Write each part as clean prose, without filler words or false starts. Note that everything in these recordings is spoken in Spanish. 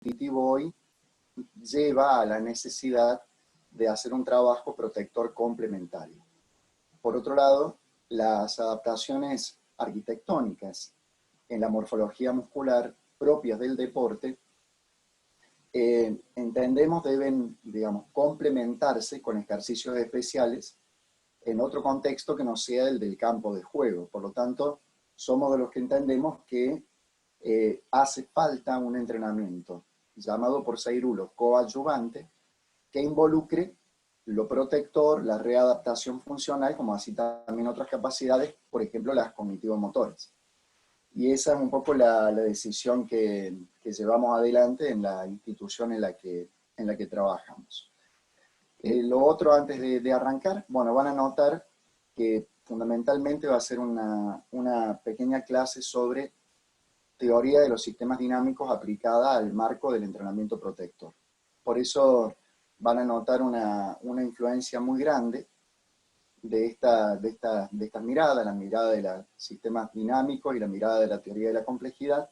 cognitivo hoy lleva a la necesidad de hacer un trabajo protector complementario. Por otro lado, las adaptaciones arquitectónicas en la morfología muscular propias del deporte, entendemos deben, digamos, complementarse con ejercicios especiales en otro contexto que no sea el del campo de juego. Por lo tanto, somos de los que entendemos que hace falta un entrenamiento llamado por Seirulo coadyuvante, que involucre lo protector, la readaptación funcional, como así también otras capacidades, por ejemplo las cognitivo-motoras. Y esa es un poco la decisión que llevamos adelante en la institución en la que trabajamos. Lo otro, antes de arrancar, bueno, van a notar que fundamentalmente va a ser una pequeña clase sobre teoría de los sistemas dinámicos aplicada al marco del entrenamiento protector. Por eso van a notar una influencia muy grande de esta mirada, la mirada de los sistemas dinámicos y la mirada de la teoría de la complejidad,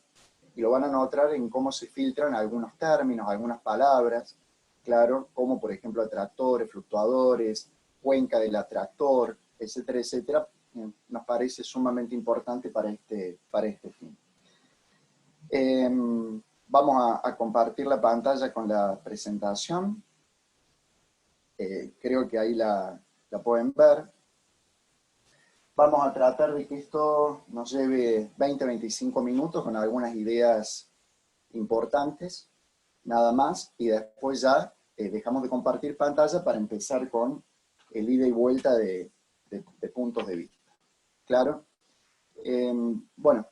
y lo van a notar en cómo se filtran algunos términos, algunas palabras, claro, como por ejemplo atractores, fluctuadores, cuenca del atractor, etcétera, etcétera, nos parece sumamente importante para este fin. Vamos a compartir la pantalla con la presentación. Creo que ahí la pueden ver. Vamos a tratar de que esto nos lleve 20-25 minutos con algunas ideas importantes, nada más, y después ya dejamos de compartir pantalla para empezar con el ida y vuelta de puntos de vista. ¿Claro? Bueno,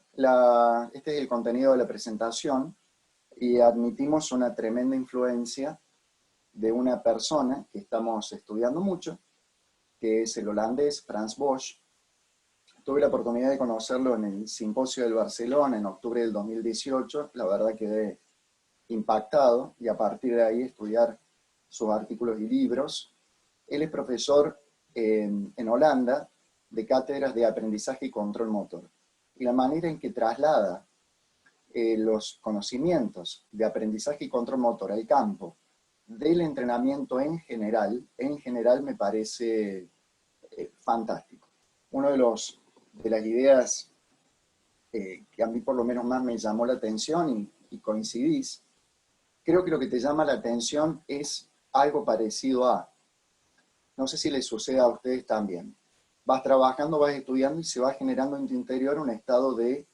este es el contenido de la presentación, y admitimos una tremenda influencia de una persona que estamos estudiando mucho, que es el holandés Frans Bosch. Tuve la oportunidad de conocerlo en el Simposio del Barcelona en octubre del 2018, la verdad quedé impactado, y a partir de ahí estudiar sus artículos y libros. Él es profesor en Holanda de cátedras de aprendizaje y control motor, y la manera en que traslada los conocimientos de aprendizaje y control motor al campo del entrenamiento en general me parece fantástico. Uno de las ideas que a mí por lo menos más me llamó la atención, y coincidís, creo que lo que te llama la atención es algo parecido a, no sé si les sucede a ustedes también, vas trabajando, vas estudiando y se va generando en tu interior un estado de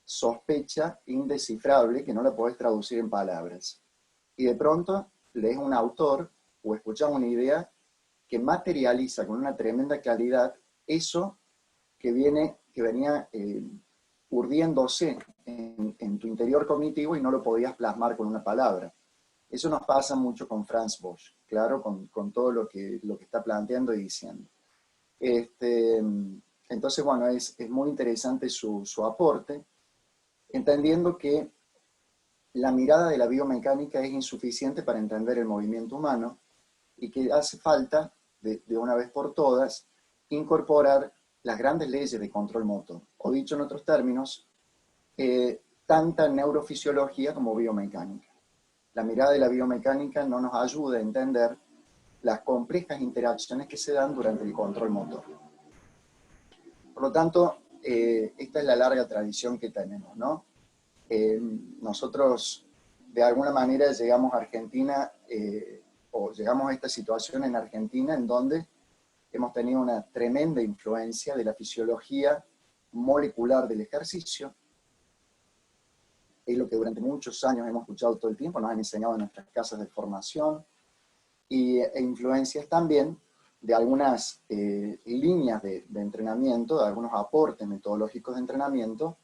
sospecha indescifrable que no la podés traducir en palabras. Y de pronto lees un autor o escuchas una idea que materializa con una tremenda claridad eso que venía urdiéndose en tu interior cognitivo y no lo podías plasmar con una palabra. Eso nos pasa mucho con Frans Bosch, claro, con todo lo que está planteando y diciendo. Entonces, bueno, es muy interesante su aporte, entendiendo que la mirada de la biomecánica es insuficiente para entender el movimiento humano, y que hace falta, de una vez por todas, incorporar las grandes leyes de control motor, o dicho en otros términos, tanta neurofisiología como biomecánica. La mirada de la biomecánica no nos ayuda a entender las complejas interacciones que se dan durante el control motor. Por lo tanto, esta es la larga tradición que tenemos, ¿no? Nosotros, de alguna manera, llegamos a Argentina, o llegamos a esta situación en Argentina, en donde hemos tenido una tremenda influencia de la fisiología molecular del ejercicio. Es lo que durante muchos años hemos escuchado todo el tiempo, nos han enseñado en nuestras casas de formación, e influencias también de algunas líneas de entrenamiento, de algunos aportes metodológicos de entrenamiento,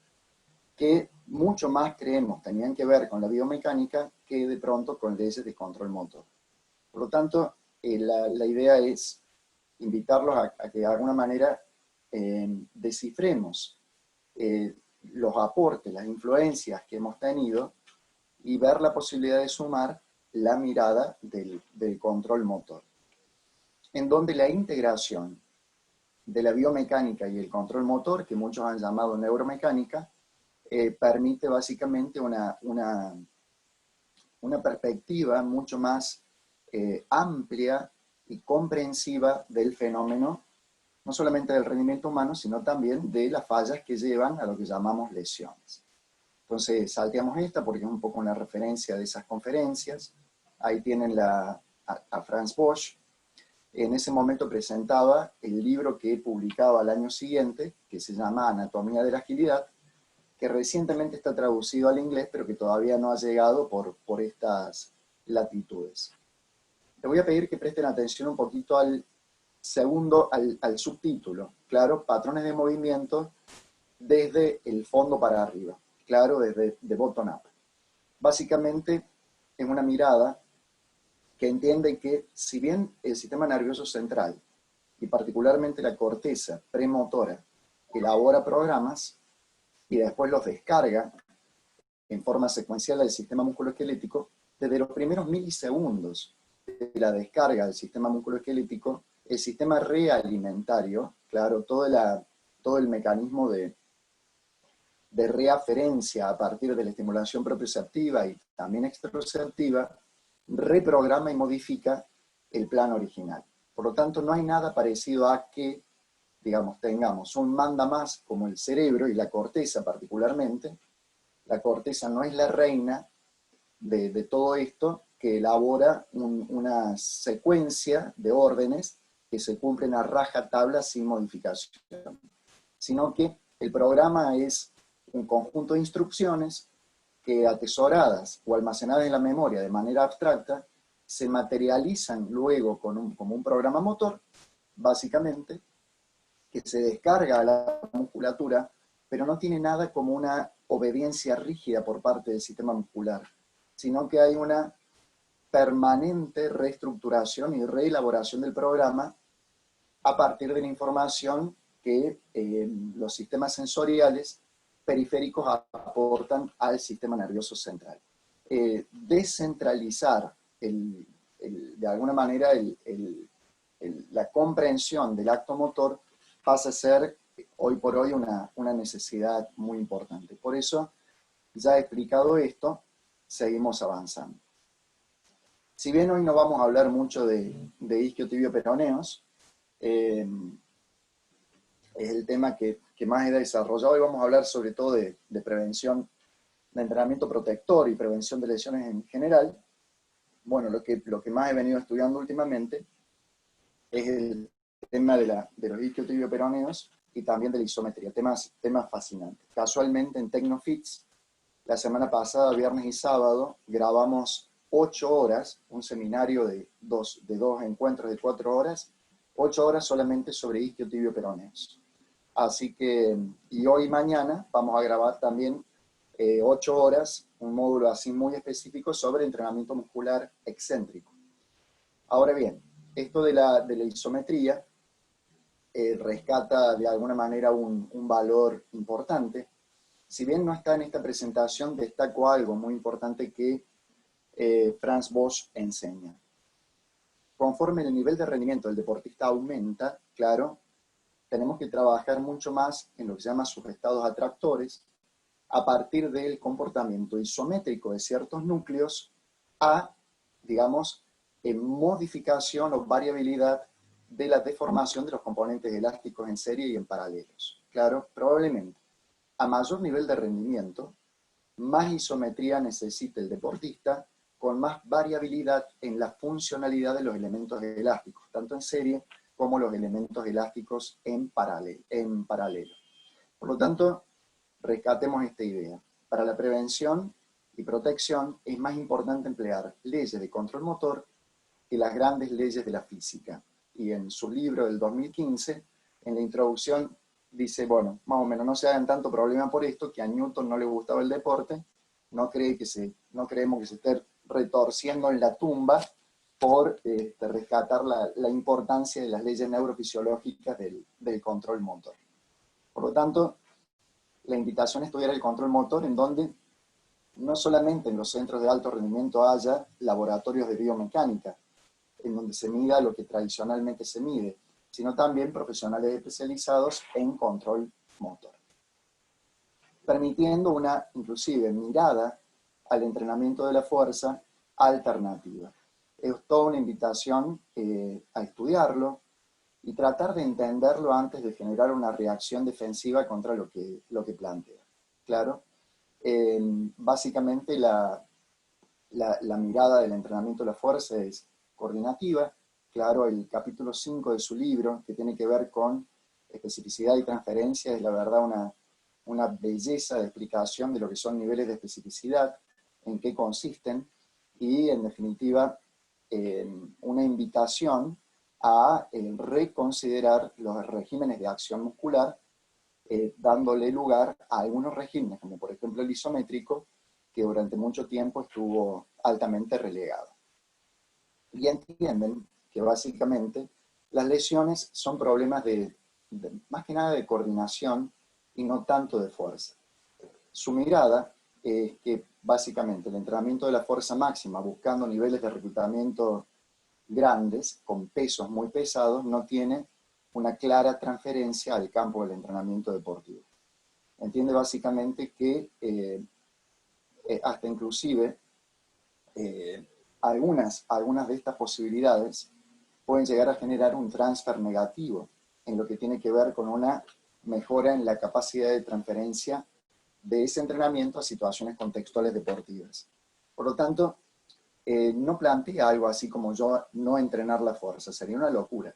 que mucho más creemos tenían que ver con la biomecánica que de pronto con leyes de control motor. Por lo tanto, la idea es invitarlos a que de alguna manera descifremos los aportes, las influencias que hemos tenido, y ver la posibilidad de sumar la mirada del control motor, en donde la integración de la biomecánica y el control motor, que muchos han llamado neuromecánica, permite básicamente una una perspectiva mucho más amplia y comprensiva del fenómeno, no solamente del rendimiento humano, sino también de las fallas que llevan a lo que llamamos lesiones. Entonces, salteamos esta porque es un poco una referencia de esas conferencias. Ahí tienen a Franz Bosch. En ese momento presentaba el libro que publicaba al año siguiente, que se llama Anatomía de la Agilidad, que recientemente está traducido al inglés, pero que todavía no ha llegado por estas latitudes. Le voy a pedir que presten atención un poquito al subtítulo, claro, patrones de movimiento desde el fondo para arriba, claro, desde de bottom up. Básicamente es una mirada que entiende que si bien el sistema nervioso central, y particularmente la corteza premotora, elabora programas y después los descarga en forma secuencial al sistema musculoesquelético, desde los primeros milisegundos de la descarga del sistema musculoesquelético, el sistema realimentario, claro, todo el mecanismo de reaferencia a partir de la estimulación propioceptiva y también exteroceptiva, reprograma y modifica el plan original. Por lo tanto, no hay nada parecido a que, digamos, tengamos un mandamás como el cerebro y la corteza particularmente. La corteza no es la reina de todo esto, que elabora una secuencia de órdenes que se cumplen a rajatabla sin modificación, sino que el programa es un conjunto de instrucciones que, atesoradas o almacenadas en la memoria de manera abstracta, se materializan luego como un programa motor, básicamente, que se descarga a la musculatura, pero no tiene nada como una obediencia rígida por parte del sistema muscular, sino que hay una permanente reestructuración y reelaboración del programa a partir de la información que los sistemas sensoriales periféricos aportan al sistema nervioso central. Descentralizar de alguna manera la comprensión del acto motor pasa a ser hoy por hoy una necesidad muy importante. Por eso, ya explicado esto, seguimos avanzando. Si bien hoy no vamos a hablar mucho de isquiotibio-peroneos, es el tema que más he desarrollado, y vamos a hablar sobre todo de prevención, de entrenamiento protector y prevención de lesiones en general. Bueno, lo que más he venido estudiando últimamente es el tema de los isquiotibio-peroneos y también de la isometría, temas fascinantes. Casualmente en Tecnofits, la semana pasada, viernes y sábado, grabamos 8 horas, un seminario de dos encuentros de 4 horas, 8 horas solamente sobre isquiotibio-peroneos. Así que, y hoy y mañana vamos a grabar también 8 horas, un módulo así muy específico sobre entrenamiento muscular excéntrico. Ahora bien, esto de la isometría rescata de alguna manera un valor importante. Si bien no está en esta presentación, destaco algo muy importante que Franz Bosch enseña. Conforme el nivel de rendimiento del deportista aumenta, claro, tenemos que trabajar mucho más en lo que se llama subestados atractores, a partir del comportamiento isométrico de ciertos núcleos a, digamos, modificación o variabilidad de la deformación de los componentes elásticos en serie y en paralelos. Claro, probablemente a mayor nivel de rendimiento, más isometría necesita el deportista, con más variabilidad en la funcionalidad de los elementos elásticos, tanto en serie como los elementos elásticos en paralelo. Por lo tanto, rescatemos esta idea. Para la prevención y protección es más importante emplear leyes de control motor que las grandes leyes de la física. Y en su libro del 2015, en la introducción, dice, bueno, más o menos no se hagan tanto problema por esto, que a Newton no le gustaba el deporte, no creemos que se esté retorciendo en la tumba por rescatar la importancia de las leyes neurofisiológicas del control motor. Por lo tanto, la invitación a estudiar el control motor, en donde no solamente en los centros de alto rendimiento haya laboratorios de biomecánica, en donde se mida lo que tradicionalmente se mide, sino también profesionales especializados en control motor, permitiendo una, inclusive, mirada al entrenamiento de la fuerza alternativa. Es toda una invitación a estudiarlo y tratar de entenderlo antes de generar una reacción defensiva contra lo que plantea. Claro, básicamente la mirada del entrenamiento de la fuerza es coordinativa. Claro, el capítulo 5 de su libro, que tiene que ver con especificidad y transferencia, es la verdad una belleza de explicación de lo que son niveles de especificidad, en qué consisten, y en definitiva una invitación a reconsiderar los regímenes de acción muscular, dándole lugar a algunos regímenes, como por ejemplo el isométrico, que durante mucho tiempo estuvo altamente relegado. Y entienden que básicamente las lesiones son problemas más que nada de coordinación y no tanto de fuerza. Su mirada es que básicamente el entrenamiento de la fuerza máxima, buscando niveles de reclutamiento grandes, con pesos muy pesados, no tiene una clara transferencia al campo del entrenamiento deportivo. Entiende básicamente que hasta inclusive algunas de estas posibilidades pueden llegar a generar un transfer negativo en lo que tiene que ver con una mejora en la capacidad de transferencia de ese entrenamiento a situaciones contextuales deportivas. Por lo tanto, no plantea algo así como yo no entrenar la fuerza, sería una locura,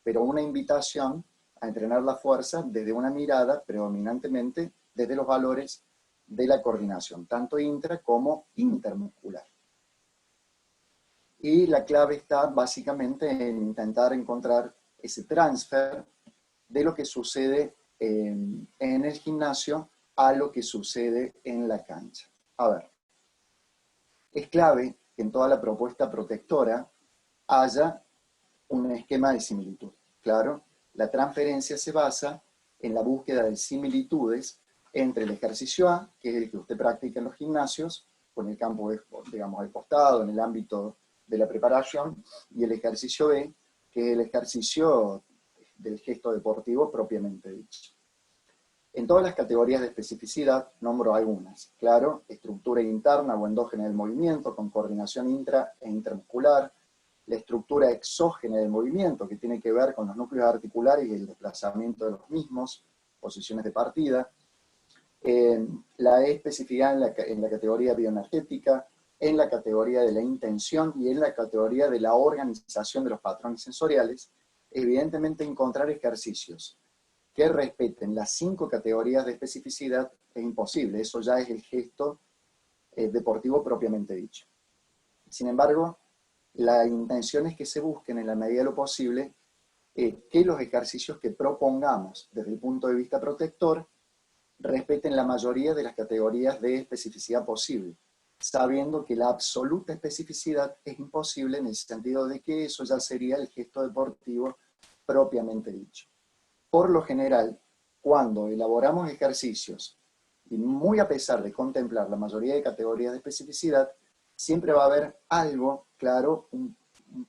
pero una invitación a entrenar la fuerza desde una mirada predominantemente desde los valores de la coordinación, tanto intra como intermuscular. Y la clave está básicamente en intentar encontrar ese transfer de lo que sucede en el gimnasio a lo que sucede en la cancha. A ver, es clave que en toda la propuesta protectora haya un esquema de similitud. Claro, la transferencia se basa en la búsqueda de similitudes entre el ejercicio A, que es el que usted practica en los gimnasios, con el campo, digamos, al costado, en el ámbito de la preparación, y el ejercicio B, que es el ejercicio del gesto deportivo propiamente dicho. En todas las categorías de especificidad nombro algunas. Claro, estructura interna o endógena del movimiento, con coordinación intra e intermuscular, la estructura exógena del movimiento, que tiene que ver con los núcleos articulares y el desplazamiento de los mismos, posiciones de partida, la especificidad en la categoría bioenergética, en la categoría de la intención y en la categoría de la organización de los patrones sensoriales, evidentemente encontrar ejercicios que respeten las 5 categorías de especificidad es imposible, eso ya es el gesto deportivo propiamente dicho. Sin embargo, la intención es que se busquen en la medida de lo posible que los ejercicios que propongamos desde el punto de vista protector respeten la mayoría de las categorías de especificidad posible, sabiendo que la absoluta especificidad es imposible en el sentido de que eso ya sería el gesto deportivo propiamente dicho. Por lo general, cuando elaboramos ejercicios, y muy a pesar de contemplar la mayoría de categorías de especificidad, siempre va a haber algo, claro, un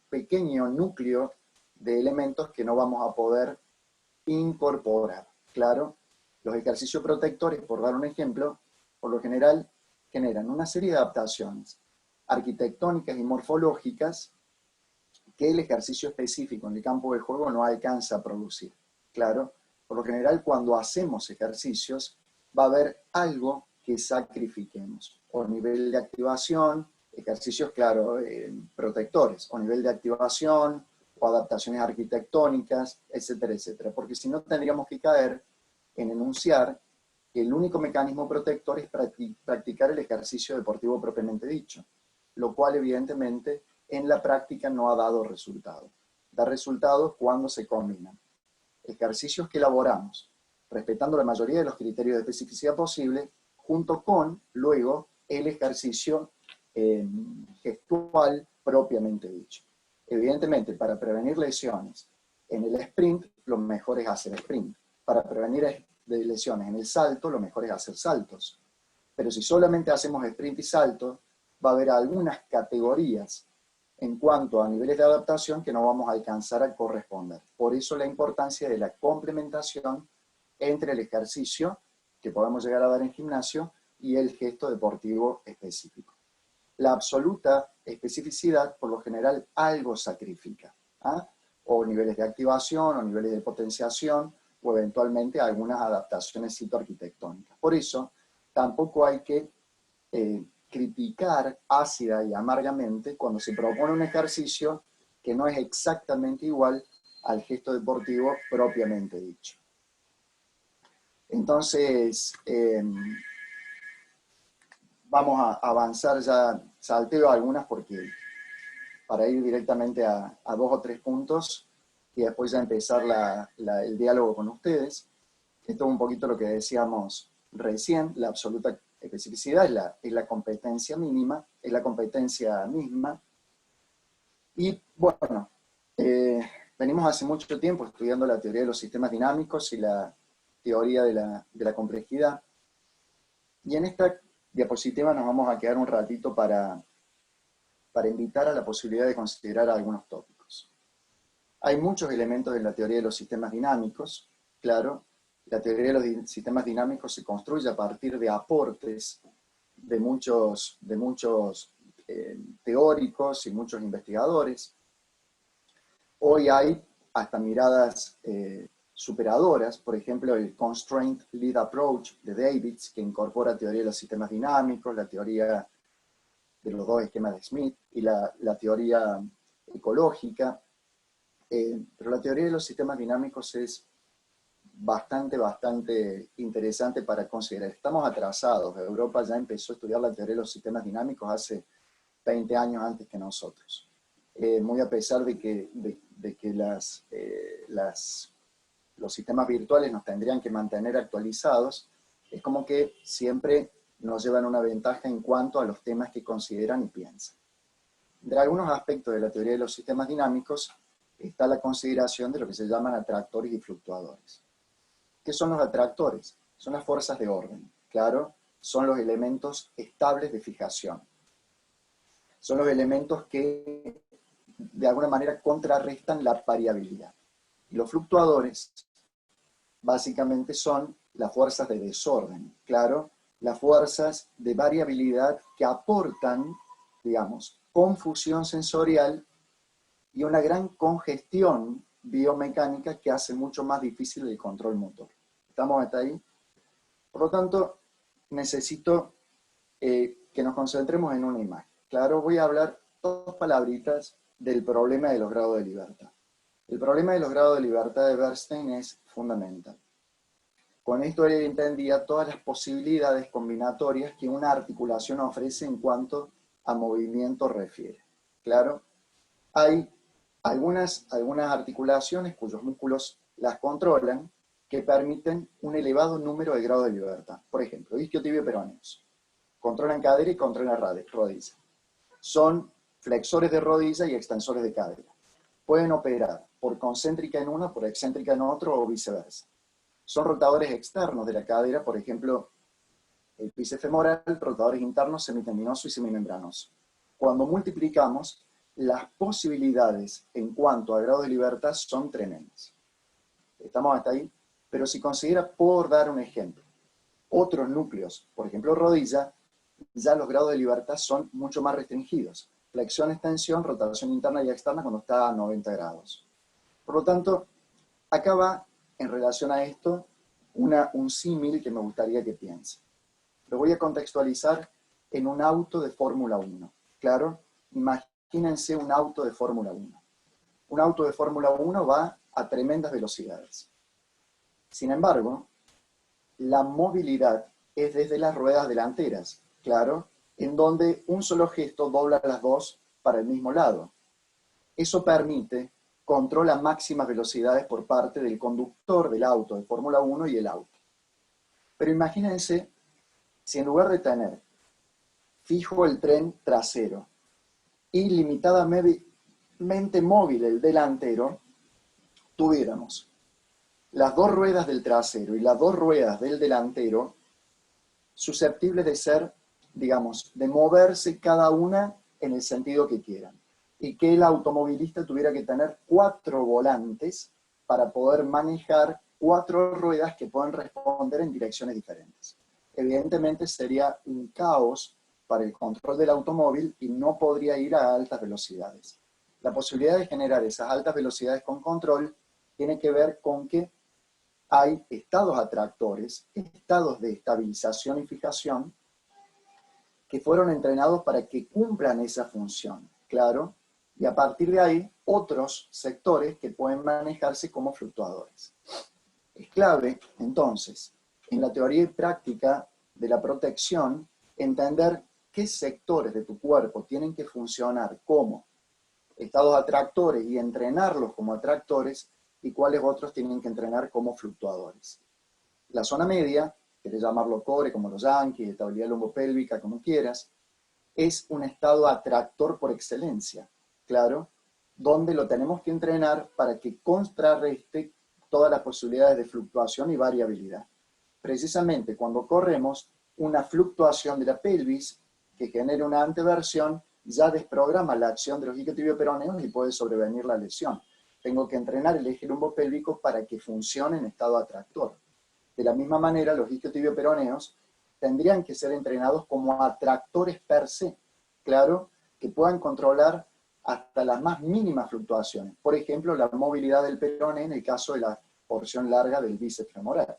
pequeño núcleo de elementos que no vamos a poder incorporar. Claro, los ejercicios protectores, por dar un ejemplo, por lo general generan una serie de adaptaciones arquitectónicas y morfológicas que el ejercicio específico en el campo de juego no alcanza a producir. Claro, por lo general cuando hacemos ejercicios va a haber algo que sacrifiquemos, o nivel de activación, ejercicios, claro, protectores, o nivel de activación, o adaptaciones arquitectónicas, etcétera, etcétera. Porque si no tendríamos que caer en enunciar que el único mecanismo protector es practicar el ejercicio deportivo propiamente dicho, lo cual evidentemente en la práctica no ha dado resultado. Da resultados cuando se combinan ejercicios que elaboramos, respetando la mayoría de los criterios de especificidad posible, junto con, luego, el ejercicio gestual propiamente dicho. Evidentemente, para prevenir lesiones en el sprint, lo mejor es hacer sprint. Para prevenir lesiones en el salto, lo mejor es hacer saltos. Pero si solamente hacemos sprint y salto, va a haber algunas categorías en cuanto a niveles de adaptación que no vamos a alcanzar a corresponder. Por eso la importancia de la complementación entre el ejercicio que podemos llegar a dar en gimnasio y el gesto deportivo específico. La absoluta especificidad, por lo general algo sacrifica, ¿ah? O niveles de activación, o niveles de potenciación, o eventualmente algunas adaptaciones citoarquitectónicas. Por eso, tampoco hay que criticar ácida y amargamente cuando se propone un ejercicio que no es exactamente igual al gesto deportivo propiamente dicho. Entonces, vamos a avanzar ya, salteo algunas porque para ir directamente a 2 o 3 puntos y después ya empezar el diálogo con ustedes. Esto es un poquito lo que decíamos recién, la absoluta especificidad es la competencia mínima, es la competencia misma. Y bueno, venimos hace mucho tiempo estudiando la teoría de los sistemas dinámicos y la teoría de la complejidad. Y en esta diapositiva nos vamos a quedar un ratito para invitar a la posibilidad de considerar algunos tópicos. Hay muchos elementos en la teoría de los sistemas dinámicos, claro. La teoría de los sistemas dinámicos se construye a partir de aportes de muchos teóricos y muchos investigadores. Hoy hay hasta miradas superadoras, por ejemplo el Constraint Lead Approach de Davids, que incorpora teoría de los sistemas dinámicos, la teoría de los 2 esquemas de Smith y la teoría ecológica. Pero la teoría de los sistemas dinámicos es bastante interesante para considerar. Estamos atrasados. Europa ya empezó a estudiar la teoría de los sistemas dinámicos hace 20 años antes que nosotros. Muy a pesar de que los sistemas virtuales nos tendrían que mantener actualizados, es como que siempre nos llevan una ventaja en cuanto a los temas que consideran y piensan. Entre algunos aspectos de la teoría de los sistemas dinámicos está la consideración de lo que se llaman atractores y fluctuadores. ¿Qué son los atractores? Son las fuerzas de orden, claro, son los elementos estables de fijación. Son los elementos que de alguna manera contrarrestan la variabilidad. Y los fluctuadores básicamente son las fuerzas de desorden, claro, las fuerzas de variabilidad que aportan, digamos, confusión sensorial y una gran congestión biomecánica que hace mucho más difícil el control motor. ¿Estamos hasta ahí? Por lo tanto, necesito que nos concentremos en una imagen. Claro, voy a hablar 2 palabritas del problema de los grados de libertad. El problema de los grados de libertad de Bernstein es fundamental. Con esto él entendía todas las posibilidades combinatorias que una articulación ofrece en cuanto a movimiento refiere. ¿Claro? Hay algunas articulaciones cuyos músculos las controlan que permiten un elevado número de grados de libertad. Por ejemplo, isquiotibios-peroneos. Controlan cadera y controlan rodilla. Son flexores de rodilla y extensores de cadera. Pueden operar por concéntrica en uno, por excéntrica en otro o viceversa. Son rotadores externos de la cadera, por ejemplo, el bíceps femoral, rotadores internos semitendinoso y semimembranoso. Cuando multiplicamos, las posibilidades en cuanto a grado de libertad son tremendas. ¿Estamos hasta ahí? Pero si considera, por dar un ejemplo, otros núcleos, por ejemplo rodilla, ya los grados de libertad son mucho más restringidos. Flexión, extensión, rotación interna y externa cuando está a 90 grados. Por lo tanto, acá va, en relación a esto, un símil que me gustaría que piense. Lo voy a contextualizar en un auto de Fórmula 1. ¿Claro? Imagínense un auto de Fórmula 1. Un auto de Fórmula 1 va a tremendas velocidades. Sin embargo, la movilidad es desde las ruedas delanteras, claro, en donde un solo gesto dobla las dos para el mismo lado. Eso permite control a máximas velocidades por parte del conductor del auto de Fórmula 1 y el auto. Pero imagínense si en lugar de tener fijo el tren trasero y limitadamente móvil el delantero, tuviéramos las 2 ruedas del trasero y las 2 ruedas del delantero susceptibles de ser, digamos, de moverse cada una en el sentido que quieran. Y que el automovilista tuviera que tener 4 volantes para poder manejar 4 ruedas que puedan responder en direcciones diferentes. Evidentemente sería un caos para el control del automóvil y no podría ir a altas velocidades. La posibilidad de generar esas altas velocidades con control tiene que ver con que hay estados atractores, estados de estabilización y fijación, que fueron entrenados para que cumplan esa función, claro, y a partir de ahí otros sectores que pueden manejarse como fluctuadores. Es clave, entonces, en la teoría y práctica de la protección, entender qué sectores de tu cuerpo tienen que funcionar como estados atractores y entrenarlos como atractores, y cuáles otros tienen que entrenar como fluctuadores. La zona media, querés llamarlo core como los yankees, estabilidad lombopélvica, como quieras, es un estado atractor por excelencia, claro, donde lo tenemos que entrenar para que contrarreste todas las posibilidades de fluctuación y variabilidad. Precisamente cuando corremos, una fluctuación de la pelvis que genere una anteversión ya desprograma la acción de los isquiotibioperoneos y puede sobrevenir la lesión. Tengo que entrenar el eje lumbopélvico para que funcione en estado atractor. De la misma manera, los isquiotibioperoneos tendrían que ser entrenados como atractores per se, claro, que puedan controlar hasta las más mínimas fluctuaciones. Por ejemplo, la movilidad del peroné en el caso de la porción larga del bíceps femoral.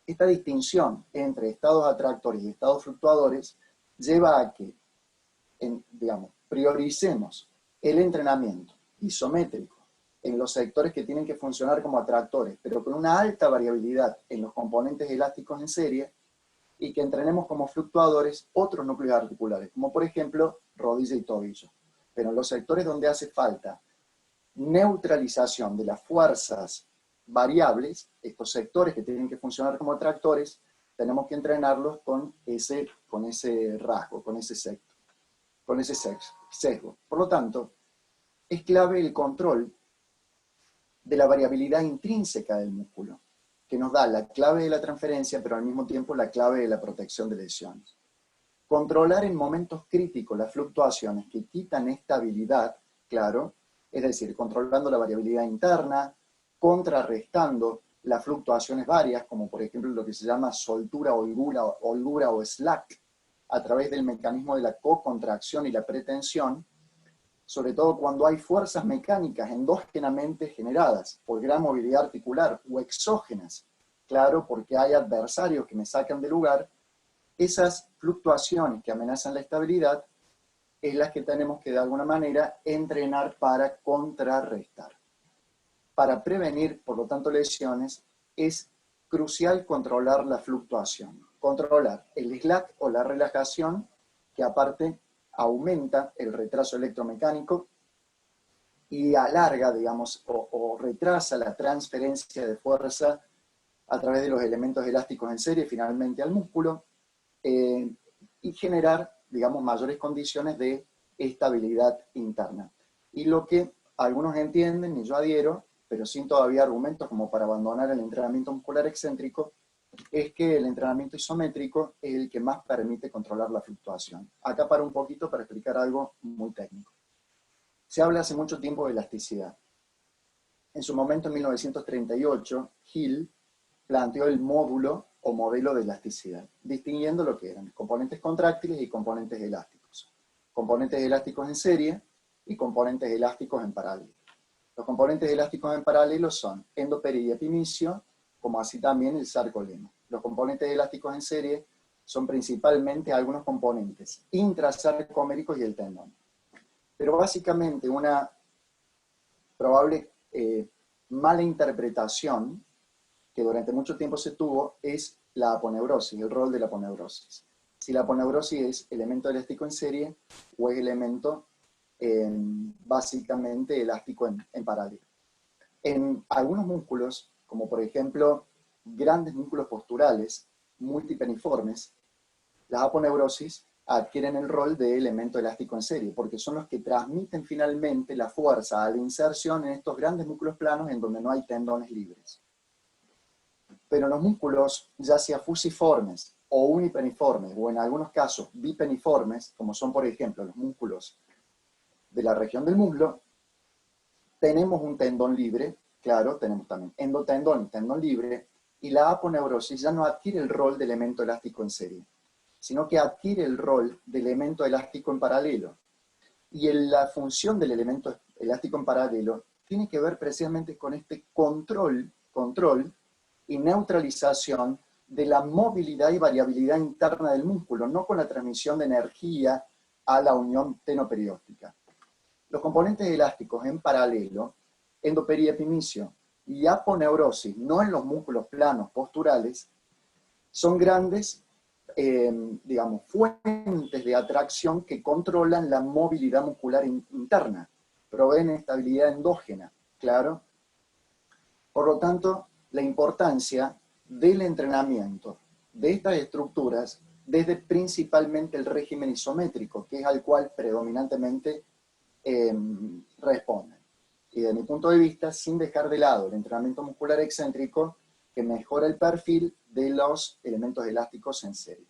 Esta distinción entre estados atractores y estados fluctuadores lleva a que, prioricemos el entrenamiento isométrico en los sectores que tienen que funcionar como atractores, pero con una alta variabilidad en los componentes elásticos en serie, y que entrenemos como fluctuadores otros núcleos articulares, como por ejemplo rodilla y tobillo. Pero en los sectores donde hace falta neutralización de las fuerzas variables, estos sectores que tienen que funcionar como atractores, tenemos que entrenarlos con ese rasgo, con ese sesgo. Por lo tanto, es clave el control de la variabilidad intrínseca del músculo, que nos da la clave de la transferencia, pero al mismo tiempo la clave de la protección de lesiones. Controlar en momentos críticos las fluctuaciones que quitan estabilidad, claro, es decir, controlando la variabilidad interna, contrarrestando las fluctuaciones varias, como por ejemplo lo que se llama soltura, holgura o slack, a través del mecanismo de la cocontracción y la pretensión, sobre todo cuando hay fuerzas mecánicas endógenamente generadas por gran movilidad articular o exógenas, claro, porque hay adversarios que me sacan de lugar. Esas fluctuaciones que amenazan la estabilidad es las que tenemos que de alguna manera entrenar para contrarrestar. Para prevenir, por lo tanto, lesiones, es crucial controlar la fluctuación, controlar el slack o la relajación, que aparte aumenta el retraso electromecánico y alarga, o retrasa la transferencia de fuerza a través de los elementos elásticos en serie, finalmente al músculo, y generar, mayores condiciones de estabilidad interna. Y lo que algunos entienden, y yo adhiero, pero sin todavía argumentos como para abandonar el entrenamiento muscular excéntrico, es que el entrenamiento isométrico es el que más permite controlar la fluctuación. Acá paro un poquito para explicar algo muy técnico. Se habla hace mucho tiempo de elasticidad. En su momento, en 1938, Hill planteó el módulo o modelo de elasticidad, distinguiendo lo que eran componentes contráctiles y componentes elásticos. Componentes elásticos en serie y componentes elásticos en paralelo. Los componentes elásticos en paralelo son endoperidia epimicio, como así también el sarcolema. Los componentes elásticos en serie son principalmente algunos componentes intrasarcoméricos y el tendón. Pero básicamente una probable mala interpretación que durante mucho tiempo se tuvo es la aponeurosis, el rol de la aponeurosis. Si la aponeurosis es elemento elástico en serie o es elemento básicamente elástico en paralelo. En algunos músculos, como por ejemplo grandes músculos posturales multipeniformes, las aponeurosis adquieren el rol de elemento elástico en serie, porque son los que transmiten finalmente la fuerza a la inserción en estos grandes músculos planos en donde no hay tendones libres. Pero los músculos, ya sea fusiformes o unipeniformes, o en algunos casos bipeniformes, como son por ejemplo los músculos de la región del muslo, tenemos un tendón libre, claro, tenemos también endotendón y tendón libre, y la aponeurosis ya no adquiere el rol de elemento elástico en serie. sino que adquiere el rol de elemento elástico en paralelo. Y la función del elemento elástico en paralelo tiene que ver precisamente con este control y neutralización de la movilidad y variabilidad interna del músculo, no con la transmisión de energía a la unión tenoperióstica. Los componentes elásticos en paralelo, endoperiepimicio y aponeurosis, no en los músculos planos posturales, son grandes, digamos, fuentes de atracción que controlan la movilidad muscular interna, proveen estabilidad endógena, claro. Por lo tanto, la importancia del entrenamiento de estas estructuras desde principalmente el régimen isométrico, que es al cual predominantemente responden. Y de mi punto de vista, sin dejar de lado el entrenamiento muscular excéntrico, que mejora el perfil de los elementos elásticos en serie.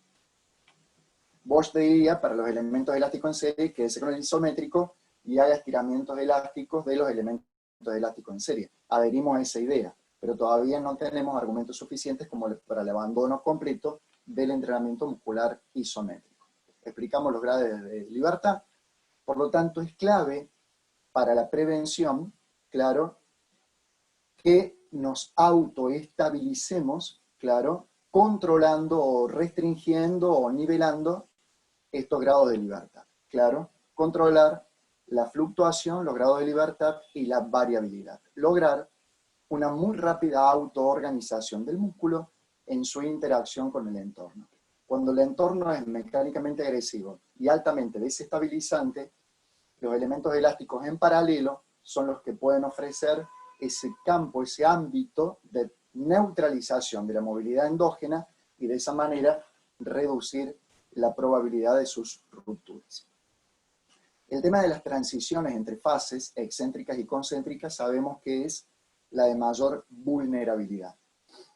Bosch te diría para los elementos elásticos en serie que es con el isométrico y haga estiramientos elásticos de los elementos elásticos en serie. Adherimos a esa idea, pero todavía no tenemos argumentos suficientes como para el abandono completo del entrenamiento muscular isométrico. Explicamos los grados de libertad, por lo tanto es clave para la prevención, claro, que nos autoestabilicemos, claro, controlando o restringiendo o nivelando estos grados de libertad, claro, controlar la fluctuación, los grados de libertad y la variabilidad. Lograr una muy rápida autoorganización del músculo en su interacción con el entorno. Cuando el entorno es mecánicamente agresivo y altamente desestabilizante, los elementos elásticos en paralelo son los que pueden ofrecer ese campo, ese ámbito de neutralización de la movilidad endógena y de esa manera reducir la probabilidad de sus rupturas. El tema de las transiciones entre fases excéntricas y concéntricas sabemos que es la de mayor vulnerabilidad.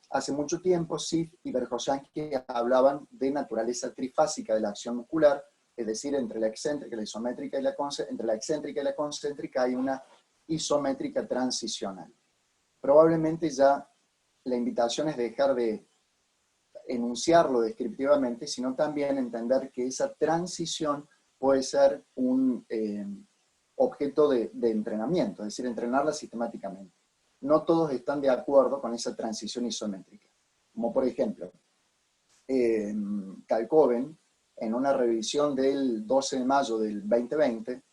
Hace mucho tiempo, Sif y Verkhoshansky hablaban de naturaleza trifásica de la acción muscular, es decir, entre la excéntrica, la isométrica y entre la excéntrica y la concéntrica hay una isométrica transicional. Probablemente ya la invitación es dejar de enunciarlo descriptivamente, sino también entender que esa transición puede ser un objeto de entrenamiento, es decir, entrenarla sistemáticamente. No todos están de acuerdo con esa transición isométrica. Como por ejemplo, Kalkoven, en una revisión del 12 de mayo del 2020,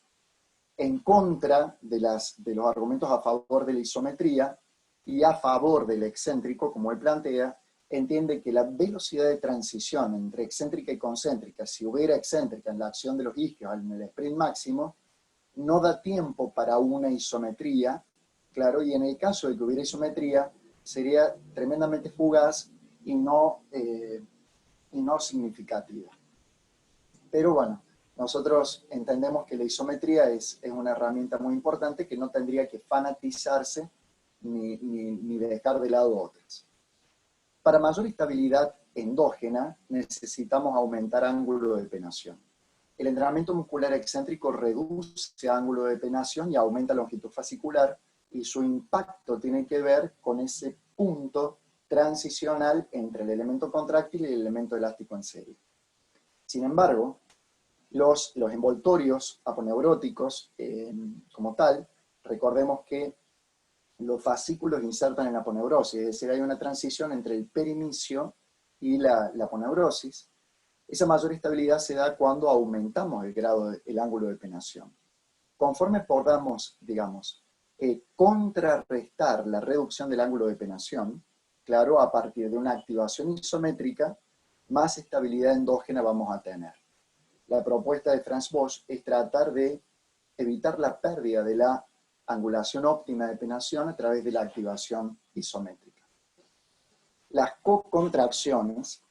en contra de los argumentos a favor de la isometría y a favor del excéntrico, como él plantea, entiende que la velocidad de transición entre excéntrica y concéntrica, si hubiera excéntrica en la acción de los isquios en el sprint máximo, no da tiempo para una isometría, claro, y en el caso de que hubiera isometría, sería tremendamente fugaz y no significativa. Pero bueno, nosotros entendemos que la isometría es una herramienta muy importante que no tendría que fanatizarse ni dejar de lado otras. Para mayor estabilidad endógena necesitamos aumentar ángulo de penetración. El entrenamiento muscular excéntrico reduce ángulo de penetración y aumenta longitud fascicular, y su impacto tiene que ver con ese punto transicional entre el elemento contráctil y el elemento elástico en serie. Sin embargo, los envoltorios aponeuróticos como tal, recordemos que los fascículos insertan en la aponeurosis, es decir, hay una transición entre el perimicio y la aponeurosis. Esa mayor estabilidad se da cuando aumentamos el ángulo de penetración. Conforme podamos, digamos, contrarrestar la reducción del ángulo de penetración, claro, a partir de una activación isométrica, más estabilidad endógena vamos a tener. La propuesta de Franz Bosch es tratar de evitar la pérdida de la angulación óptima de penetración a través de la activación isométrica. Las co-contracciones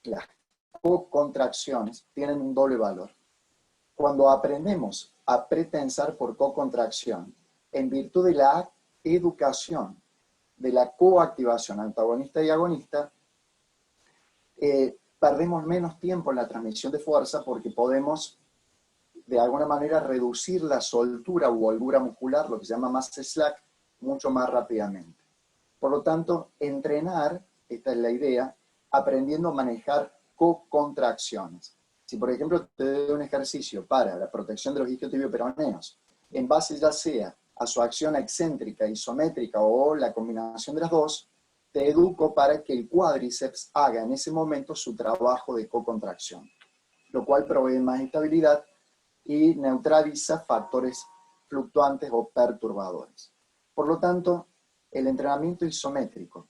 tienen un doble valor. Cuando aprendemos a pretensar por co-contracción, en virtud de la educación de la coactivación antagonista y agonista, perdemos menos tiempo en la transmisión de fuerza porque podemos de alguna manera reducir la soltura u holgura muscular, lo que se llama mass slack, mucho más rápidamente. Por lo tanto, entrenar, esta es la idea, aprendiendo a manejar co-contracciones. Si por ejemplo te doy un ejercicio para la protección de los isquiotibioperoneos, en base ya sea a su acción excéntrica, isométrica o la combinación de las dos, te educo para que el cuádriceps haga en ese momento su trabajo de cocontracción, lo cual provee más estabilidad y neutraliza factores fluctuantes o perturbadores. Por lo tanto, el entrenamiento isométrico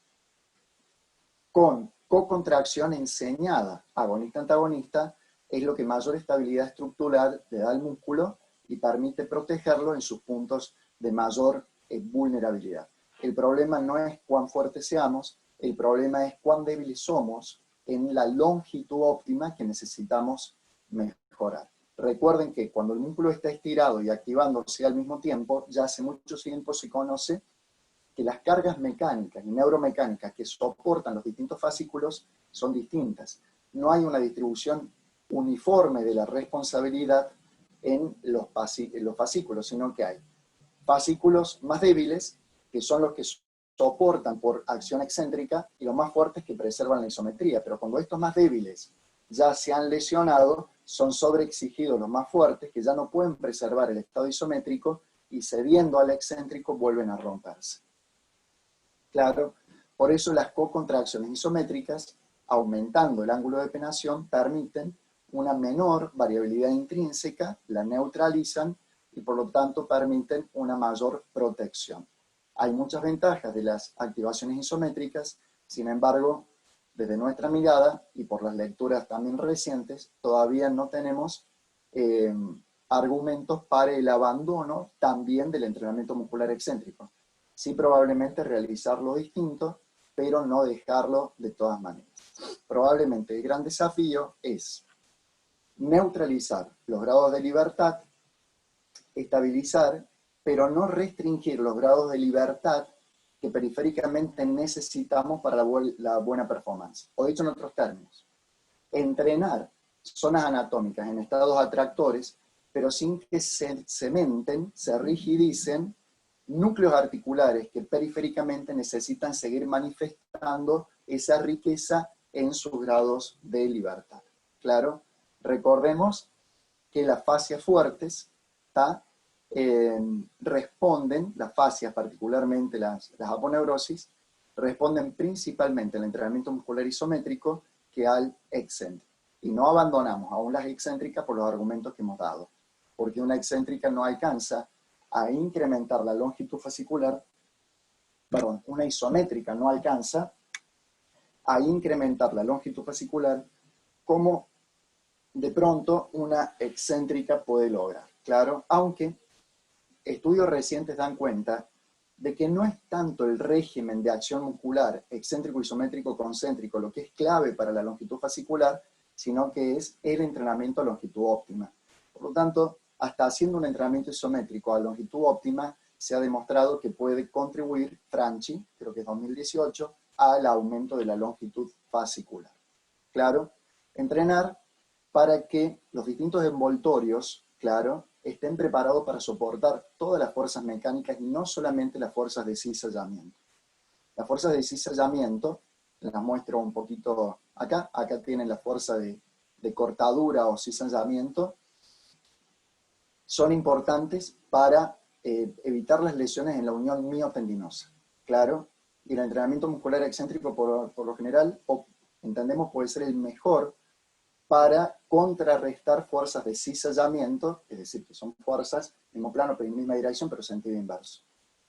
con cocontracción enseñada agonista-antagonista es lo que mayor estabilidad estructural le da al músculo y permite protegerlo en sus puntos de mayor vulnerabilidad. El problema no es cuán fuertes seamos, el problema es cuán débiles somos en la longitud óptima que necesitamos mejorar. Recuerden que cuando el músculo está estirado y activándose al mismo tiempo, ya hace mucho tiempo se conoce que las cargas mecánicas y neuromecánicas que soportan los distintos fascículos son distintas. No hay una distribución uniforme de la responsabilidad en los fascículos, sino que hay fascículos más débiles, que son los que soportan por acción excéntrica, y los más fuertes que preservan la isometría. Pero cuando estos más débiles ya se han lesionado, son sobreexigidos los más fuertes, que ya no pueden preservar el estado isométrico, y cediendo al excéntrico vuelven a romperse. Claro, por eso las cocontracciones isométricas, aumentando el ángulo de penetración, permiten una menor variabilidad intrínseca, la neutralizan y por lo tanto permiten una mayor protección. Hay muchas ventajas de las activaciones isométricas, sin embargo, desde nuestra mirada y por las lecturas también recientes, todavía no tenemos argumentos para el abandono también del entrenamiento muscular excéntrico. Sí, probablemente realizarlo distinto, pero no dejarlo de todas maneras. Probablemente el gran desafío es neutralizar los grados de libertad, estabilizar, pero no restringir los grados de libertad que periféricamente necesitamos para la buena performance. O dicho en otros términos, entrenar zonas anatómicas en estados atractores, pero sin que se cementen, se rigidicen núcleos articulares que periféricamente necesitan seguir manifestando esa riqueza en sus grados de libertad. Claro, recordemos que las fascias fuertes responden, las fascias, particularmente las aponeurosis, responden principalmente al entrenamiento muscular isométrico que al excéntrico. Y no abandonamos aún las excéntricas por los argumentos que hemos dado, porque una excéntrica no alcanza a incrementar la longitud fascicular, perdón, una isométrica no alcanza a incrementar la longitud fascicular como de pronto una excéntrica puede lograr. Claro, aunque estudios recientes dan cuenta de que no es tanto el régimen de acción muscular excéntrico, isométrico, concéntrico lo que es clave para la longitud fascicular, sino que es el entrenamiento a longitud óptima. Por lo tanto, hasta haciendo un entrenamiento isométrico a longitud óptima, se ha demostrado que puede contribuir, Franchi, creo que es 2018, al aumento de la longitud fascicular. Claro, entrenar para que los distintos envoltorios, claro, estén preparados para soportar todas las fuerzas mecánicas y no solamente las fuerzas de cizallamiento. Las fuerzas de cizallamiento, las muestro un poquito acá, acá tienen la fuerza de cortadura o cizallamiento, son importantes para evitar las lesiones en la unión miotendinosa, claro, y el entrenamiento muscular excéntrico por lo general, entendemos, puede ser el mejor para contrarrestar fuerzas de cizallamiento, es decir, que son fuerzas mismo plano, pero en misma dirección, pero sentido inverso.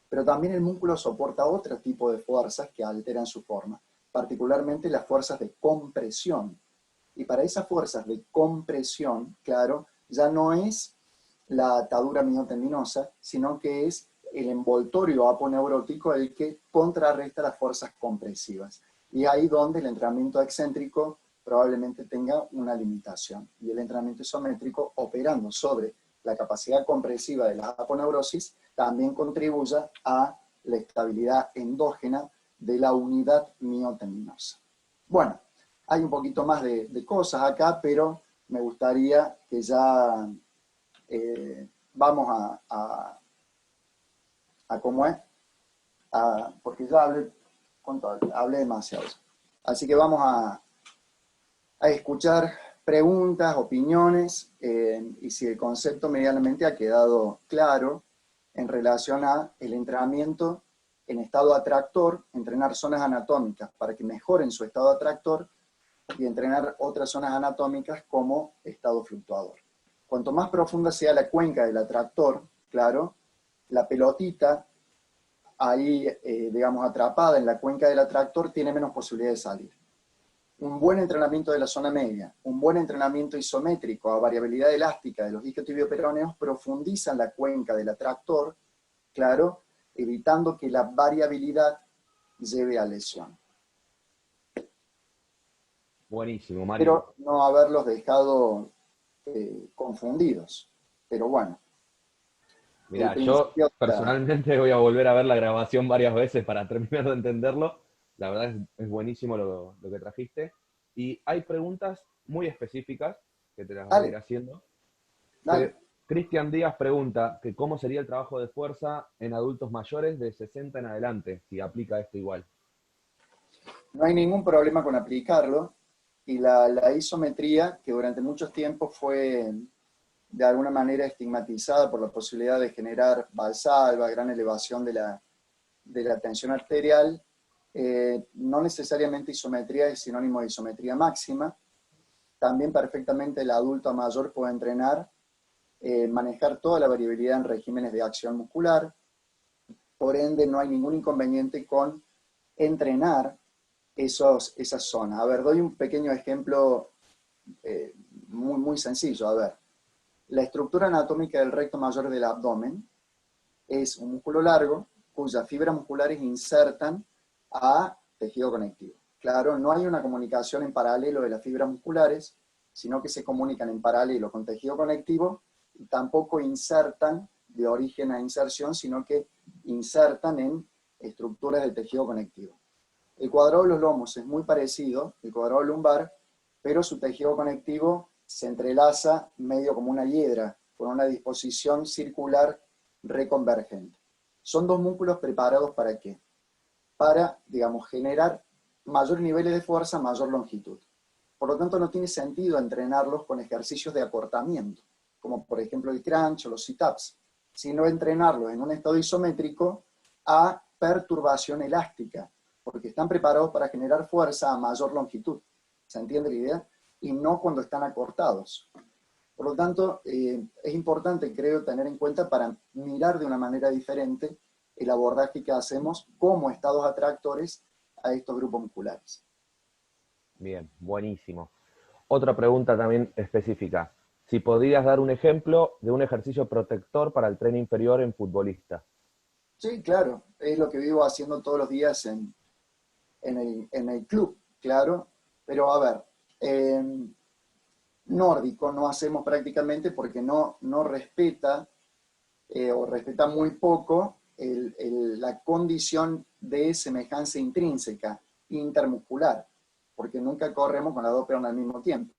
Pero también el músculo soporta otro tipo de fuerzas que alteran su forma, particularmente las fuerzas de compresión. Y para esas fuerzas de compresión, claro, ya no es la atadura miotendinosa, sino que es el envoltorio aponeurótico el que contrarresta las fuerzas compresivas. Y ahí donde el entrenamiento excéntrico probablemente tenga una limitación. Y el entrenamiento isométrico, operando sobre la capacidad compresiva de la aponeurosis, también contribuya a la estabilidad endógena de la unidad miotendinosa. Bueno, hay un poquito más de cosas acá, pero me gustaría que ya vamos a cómo es, porque ya hablé demasiado. Así que vamos a escuchar preguntas, opiniones, y si el concepto medianamente ha quedado claro en relación a el entrenamiento en estado atractor, entrenar zonas anatómicas para que mejoren su estado atractor y entrenar otras zonas anatómicas como estado fluctuador. Cuanto más profunda sea la cuenca del atractor, claro, la pelotita ahí, digamos, atrapada en la cuenca del atractor tiene menos posibilidad de salir. Un buen entrenamiento de la zona media, un buen entrenamiento isométrico a variabilidad elástica de los isquiotibioperoneos profundizan la cuenca del atractor, claro, evitando que la variabilidad lleve a lesión. Buenísimo, Mario. Pero no haberlos dejado confundidos. Pero bueno, el Mirá, yo principio está... personalmente voy a volver a ver la grabación varias veces para terminar de entenderlo. La verdad es buenísimo lo que trajiste. Y hay preguntas muy específicas que te las voy a ir Dale, haciendo. dale. Cristian Díaz pregunta que cómo sería el trabajo de fuerza en adultos mayores de 60 en adelante, si aplica esto igual. No hay ningún problema con aplicarlo. Y la isometría, que durante muchos tiempos fue de alguna manera estigmatizada por la posibilidad de generar valsalva, gran elevación de la tensión arterial, no necesariamente isometría es sinónimo de isometría máxima. También perfectamente el adulto mayor puede entrenar, manejar toda la variabilidad en regímenes de acción muscular. Por ende, no hay ningún inconveniente con entrenar esas zonas. A ver, doy un pequeño ejemplo muy sencillo. A ver, la estructura anatómica del recto mayor del abdomen es un músculo largo cuyas fibras musculares insertan a tejido conectivo. Claro, no hay una comunicación en paralelo de las fibras musculares, sino que se comunican en paralelo con tejido conectivo y tampoco insertan de origen a inserción, sino que insertan en estructuras del tejido conectivo. El cuadrado de los lomos es muy parecido, el cuadrado lumbar, pero su tejido conectivo se entrelaza medio como una hiedra, con una disposición circular reconvergente. Son dos músculos preparados ¿para qué? Para, digamos, generar mayores niveles de fuerza, mayor longitud. Por lo tanto, no tiene sentido entrenarlos con ejercicios de acortamiento, como por ejemplo el crunch o los sit-ups, sino entrenarlos en un estado isométrico a perturbación elástica, porque están preparados para generar fuerza a mayor longitud. ¿Se entiende la idea? Y no cuando están acortados. Por lo tanto, es importante, creo, tener en cuenta para mirar de una manera diferente el abordaje que hacemos como estados atractores a estos grupos musculares. Bien, buenísimo. Otra pregunta también específica. Si podrías dar un ejemplo de un ejercicio protector para el tren inferior en futbolista. Sí, claro, es lo que vivo haciendo todos los días en el club, claro. Pero a ver, nórdico no hacemos prácticamente porque no respeta o respeta muy poco la condición de semejanza intrínseca, intermuscular, porque nunca corremos con las dos piernas al mismo tiempo.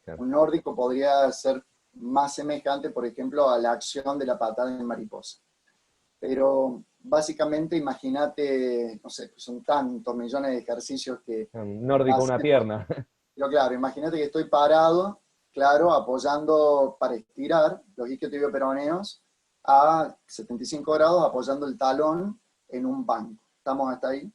Claro. Un nórdico podría ser más semejante, por ejemplo, a la acción de la patada en mariposa. Pero básicamente imagínate, no sé, son tantos millones de ejercicios que Nórdico una hacemos. pierna. Pero claro, imagínate que estoy parado, claro, apoyando para estirar los isquiotibioperoneos a 75 grados, apoyando el talón en un banco. ¿Estamos hasta ahí?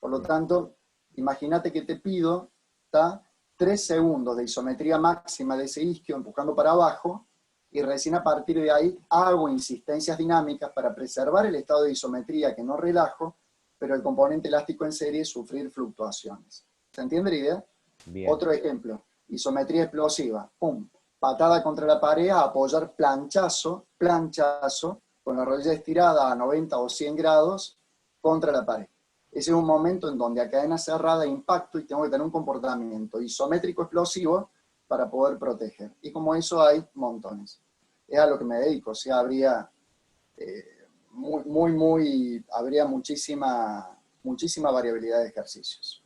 Por lo tanto, imagínate que te pido, ¿tá? 3 segundos de isometría máxima de ese isquio empujando para abajo, y recién a partir de ahí hago insistencias dinámicas para preservar el estado de isometría que no relajo, pero el componente elástico en serie sufrir fluctuaciones. ¿Se entiende la idea? Bien. Otro ejemplo, isometría explosiva, pum, patada contra la pared, a apoyar planchazo, con la rodilla estirada a 90 o 100 grados contra la pared. Ese es un momento en donde a cadena cerrada impacto y tengo que tener un comportamiento isométrico explosivo para poder proteger. Y como eso hay montones. Es a lo que me dedico, o sea, habría habría muchísima variabilidad de ejercicios.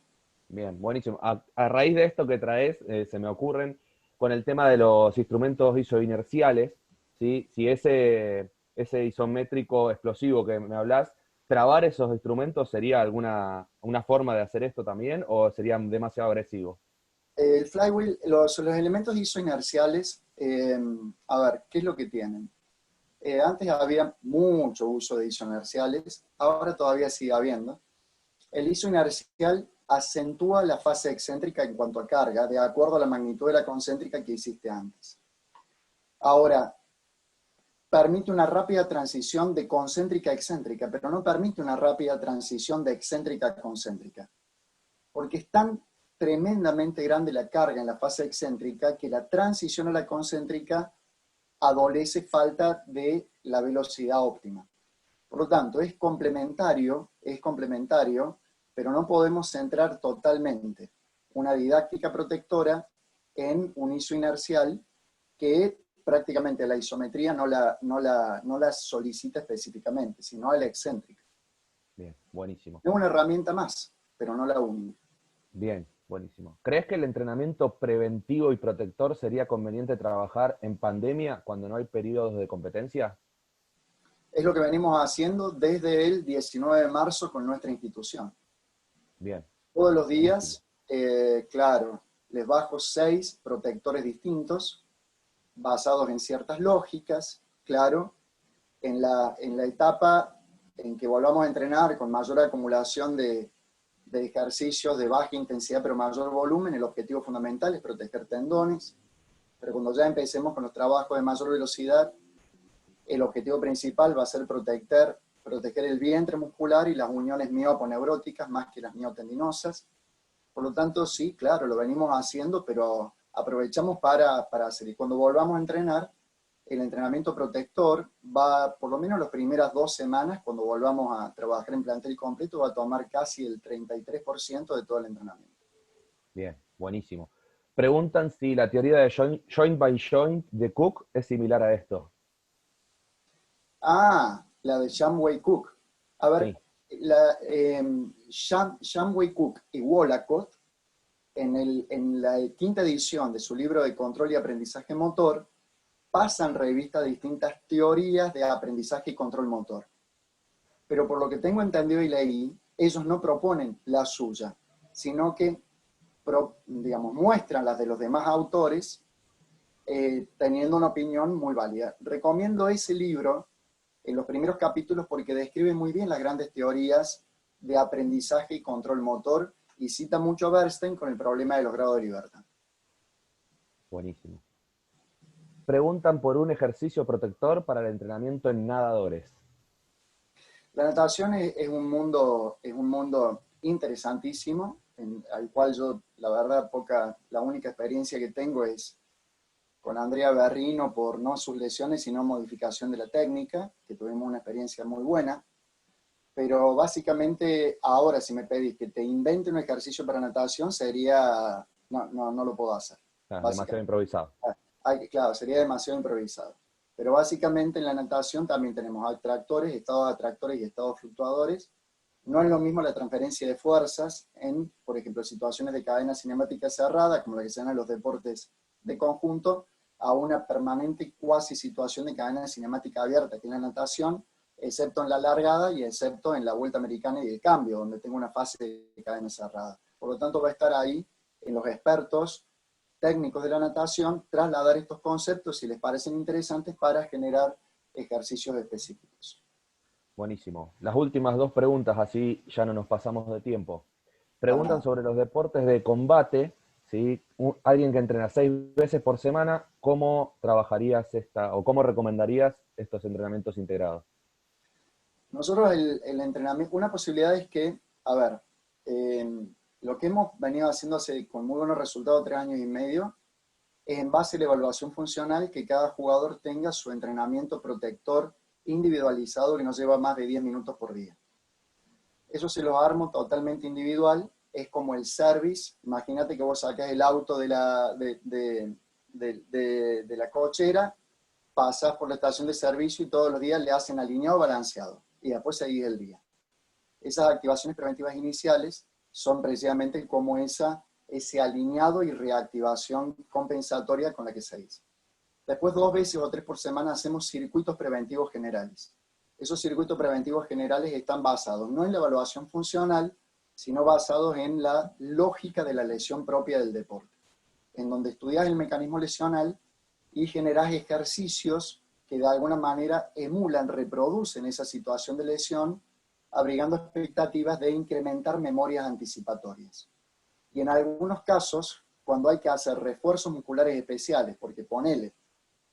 Bien, buenísimo. A raíz de esto que traes, se me ocurren con el tema de los instrumentos isoinerciales, ¿sí? Si ese isométrico explosivo que me hablas, trabar esos instrumentos sería alguna una forma de hacer esto también o sería demasiado agresivo. El flywheel, los elementos isoinerciales, a ver, ¿qué es lo que tienen? Antes había mucho uso de isoinerciales, ahora todavía sigue habiendo. El isoinercial acentúa la fase excéntrica en cuanto a carga, de acuerdo a la magnitud de la concéntrica que hiciste antes. Ahora, permite una rápida transición de concéntrica a excéntrica, pero no permite una rápida transición de excéntrica a concéntrica, porque es tan tremendamente grande la carga en la fase excéntrica que la transición a la concéntrica adolece falta de la velocidad óptima. Por lo tanto, es complementario, pero no podemos centrar totalmente una didáctica protectora en un isoinercial que prácticamente la isometría no la solicita específicamente, sino a la excéntrica. Bien, buenísimo. Es una herramienta más, pero no la única. Bien, buenísimo. ¿Crees que el entrenamiento preventivo y protector sería conveniente trabajar en pandemia cuando no hay periodos de competencia? Es lo que venimos haciendo desde el 19 de marzo con nuestra institución. Bien. Todos los días, claro, les bajo 6 protectores distintos, basados en ciertas lógicas, claro, en la etapa en que volvamos a entrenar con mayor acumulación de ejercicios de baja intensidad pero mayor volumen, el objetivo fundamental es proteger tendones, pero cuando ya empecemos con los trabajos de mayor velocidad, el objetivo principal va a ser proteger el vientre muscular y las uniones mioponeuróticas más que las miotendinosas. Por lo tanto, sí, claro, lo venimos haciendo, pero aprovechamos para hacer. Y cuando volvamos a entrenar, el entrenamiento protector va, por lo menos las primeras 2 semanas, cuando volvamos a trabajar en plantel completo, va a tomar casi el 33% de todo el entrenamiento. Bien, buenísimo. Preguntan si la teoría de joint by joint de Cook es similar a esto. Ah, la de Shamway Cook. A ver, Sí. Shamway Cook y Wallacott, en la quinta edición de su libro de Control y Aprendizaje Motor, pasan revista distintas teorías de aprendizaje y control motor. Pero por lo que tengo entendido y leí, ellos no proponen la suya, sino que, digamos, muestran las de los demás autores, teniendo una opinión muy válida. Recomiendo ese libro en los primeros capítulos porque describe muy bien las grandes teorías de aprendizaje y control motor y cita mucho a Bernstein con el problema de los grados de libertad. Buenísimo. Preguntan por un ejercicio protector para el entrenamiento en nadadores. La natación es un mundo interesantísimo, al cual yo, la verdad, la única experiencia que tengo es con Andrea Berrino por no sus lesiones, sino modificación de la técnica, que tuvimos una experiencia muy buena. Pero básicamente, ahora si me pedís que te invente un ejercicio para natación, sería, no lo puedo hacer. Demasiado improvisado. Claro, sería demasiado improvisado. Pero básicamente en la natación también tenemos atractores, estados atractores y estados fluctuadores. No es lo mismo la transferencia de fuerzas en, por ejemplo, situaciones de cadena cinemática cerrada, como la que se dan en los deportes de conjunto, a una permanente cuasi situación de cadena cinemática abierta, que es la natación, excepto en la largada y excepto en la vuelta americana y el cambio, donde tengo una fase de cadena cerrada. Por lo tanto, va a estar ahí en los expertos técnicos de la natación trasladar estos conceptos si les parecen interesantes para generar ejercicios específicos. Buenísimo. Las últimas 2 preguntas, así ya no nos pasamos de tiempo. Preguntan sobre los deportes de combate, ¿sí? Alguien que entrena 6 veces por semana, ¿cómo trabajarías o cómo recomendarías estos entrenamientos integrados? Nosotros el entrenamiento, una posibilidad es que, a ver, lo que hemos venido haciendo con muy buenos resultados 3 años y medio, es en base a la evaluación funcional que cada jugador tenga su entrenamiento protector individualizado que no lleva más de 10 minutos por día. Eso se lo armo totalmente individual, es como el service. Imagínate que vos sacás el auto de la cochera, pasás por la estación de servicio y todos los días le hacen alineado balanceado y después seguís el día. Esas activaciones preventivas iniciales son precisamente como ese alineado y reactivación compensatoria con la que se dice. Después 2 veces o 3 por semana hacemos circuitos preventivos generales. Esos circuitos preventivos generales están basados no en la evaluación funcional, sino basados en la lógica de la lesión propia del deporte. en donde estudias el mecanismo lesional y generas ejercicios que de alguna manera emulan, reproducen esa situación de lesión, abrigando expectativas de incrementar memorias anticipatorias. Y en algunos casos, cuando hay que hacer refuerzos musculares especiales, porque ponele,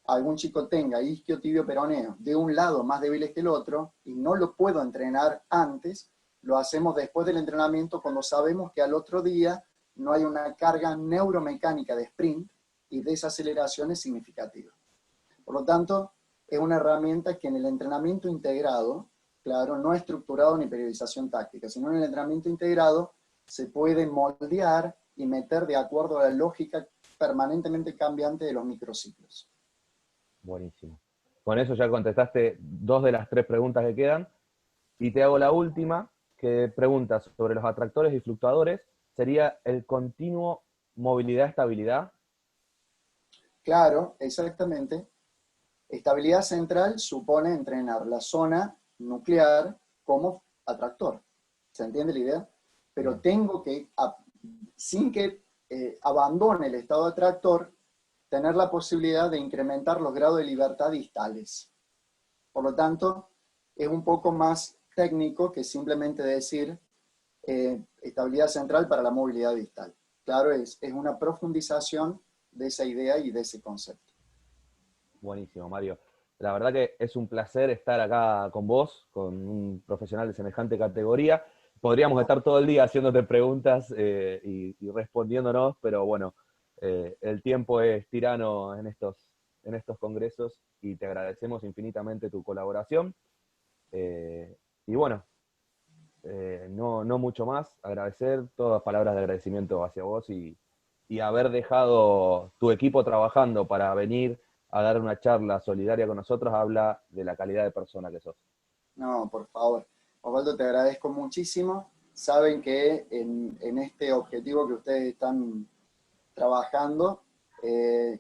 algún chico tenga isquiotibio peroneo de un lado más débiles que el otro, y no lo puedo entrenar antes, lo hacemos después del entrenamiento cuando sabemos que al otro día no hay una carga neuromecánica de sprint y desaceleración es significativa. Por lo tanto, es una herramienta que en el entrenamiento integrado, claro, no estructurado ni periodización táctica, sino en el entrenamiento integrado se puede moldear y meter de acuerdo a la lógica permanentemente cambiante de los microciclos. Buenísimo. Con eso ya contestaste 2 de las 3 preguntas que quedan. Y te hago la última, que pregunta sobre los atractores y fluctuadores. Sería el continuo movilidad-estabilidad. Claro, exactamente. Estabilidad central supone entrenar la zona nuclear como atractor. ¿Se entiende la idea? Pero tengo que, sin que abandone el estado atractor, tener la posibilidad de incrementar los grados de libertad distales. Por lo tanto, es un poco más técnico que simplemente decir estabilidad central para la movilidad distal. Claro, es una profundización de esa idea y de ese concepto. Buenísimo, Mario. La verdad que es un placer estar acá con vos, con un profesional de semejante categoría. Podríamos estar todo el día haciéndote preguntas y respondiéndonos, pero bueno, el tiempo es tirano en estos congresos y te agradecemos infinitamente tu colaboración. Y bueno, no mucho más, agradecer, todas palabras de agradecimiento hacia vos y haber dejado tu equipo trabajando para venir a dar una charla solidaria con nosotros, habla de la calidad de persona que sos. No, por favor. Osvaldo, te agradezco muchísimo. Saben que en este objetivo que ustedes están trabajando,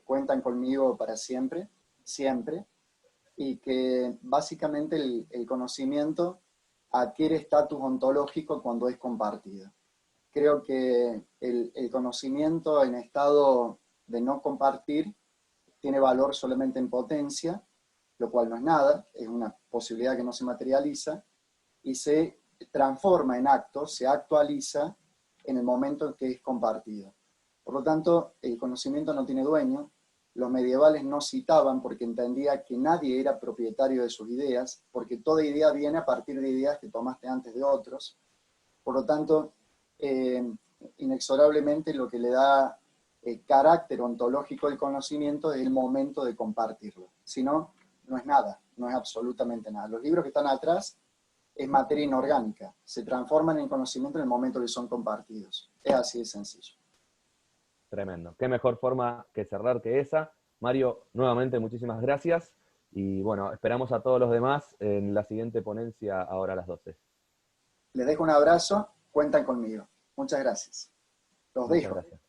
cuentan conmigo para siempre, siempre, y que básicamente el conocimiento adquiere estatus ontológico cuando es compartido. Creo que el conocimiento en estado de no compartir tiene valor solamente en potencia, lo cual no es nada, es una posibilidad que no se materializa, y se transforma en acto, se actualiza en el momento en que es compartido. Por lo tanto, el conocimiento no tiene dueño. Los medievales no citaban porque entendía que nadie era propietario de sus ideas, porque toda idea viene a partir de ideas que tomaste antes de otros. Por lo tanto, inexorablemente lo que le da carácter ontológico del conocimiento es el momento de compartirlo. Si no, no es nada, no es absolutamente nada. Los libros que están atrás es materia inorgánica, se transforman en conocimiento en el momento que son compartidos. Es así de sencillo. Tremendo. Qué mejor forma que cerrar que esa. Mario, nuevamente muchísimas gracias. Y bueno, esperamos a todos los demás en la siguiente ponencia ahora a las 12. Les dejo un abrazo, cuentan conmigo. Muchas gracias. Los Muchas dejo. gracias.